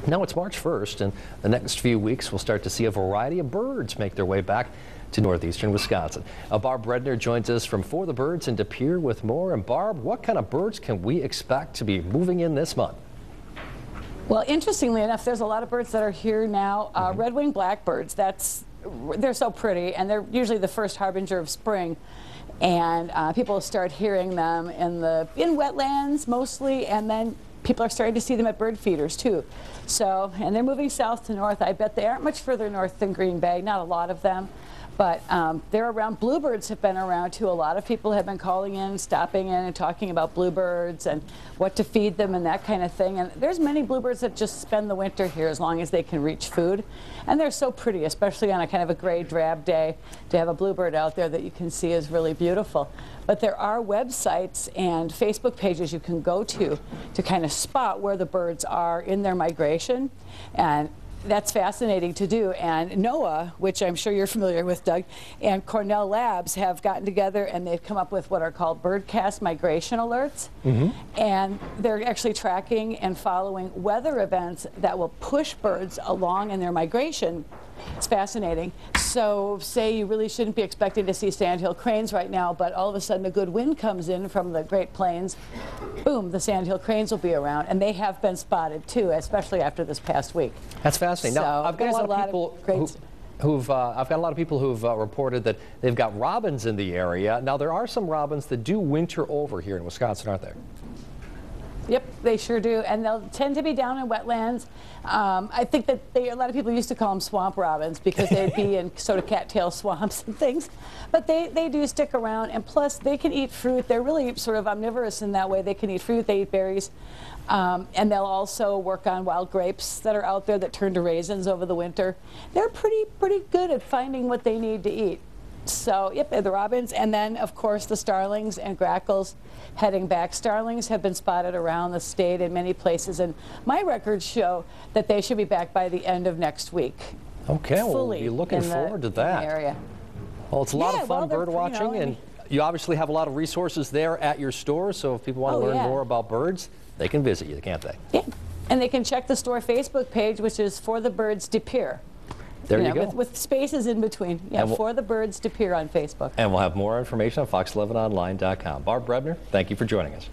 Now it's March 1st, and the next few weeks we'll start to see a variety of birds make their way back to northeastern Wisconsin. Barb Redner joins us from For the Birds in Pere with more. And Barb, what kind of birds can we expect to be moving in this month? Well, interestingly enough, there's a lot of birds that are here now. Red-winged blackbirds, they're so pretty, and they're usually the first harbinger of spring. And people start hearing them in wetlands mostly, and then people are starting to see them at bird feeders too. So, and they're moving south to north. I bet they aren't much further north than Green Bay, not a lot of them. But they're around. Bluebirds have been around too. A lot of people have been calling in, stopping in, and talking about bluebirds and what to feed them and that kind of thing. And there's many bluebirds that just spend the winter here as long as they can reach food. And they're so pretty, especially on a kind of a gray, drab day. To have a bluebird out there that you can see is really beautiful. But there are websites and Facebook pages you can go to kind of spot where the birds are in their migration. And that's fascinating to do. And NOAA, which I'm sure you're familiar with, Doug, and Cornell Labs have gotten together and they've come up with what are called birdcast migration alerts. And they're actually tracking and following weather events that will push birds along in their migration. It's fascinating. So say you really shouldn't be expecting to see sandhill cranes right now, but all of a sudden a good wind comes in from the Great Plains. Boom, the sandhill cranes will be around, and they have been spotted too, especially after this past week. That's fascinating. So now, I've got a lot of people who've reported that they've got robins in the area. Now, there are some robins that do winter over here in Wisconsin, aren't there? Yep, they sure do, and they'll tend to be down in wetlands. I think that a lot of people used to call them swamp robins because they'd be in sort of cattail swamps and things, but they do stick around, and plus they can eat fruit. They're really sort of omnivorous in that way. They can eat fruit, they eat berries, and they'll also work on wild grapes that are out there that turn to raisins over the winter. They're pretty good at finding what they need to eat. So, yep, the robins, and then, of course, the starlings and grackles heading back. Starlings have been spotted around the state in many places, and my records show that they should be back by the end of next week. Okay, well, we'll be looking forward to that. Area. Well, it's a lot of fun bird watching, and you obviously have a lot of resources there at your store, so if people want to learn more about birds, they can visit you, can't they? Yeah, and they can check the store Facebook page, which is For the Birds Pere. There you go. With spaces in between. Yeah, For the Birds Pere on Facebook. And we'll have more information on fox11online.com. Barb Redner, thank you for joining us.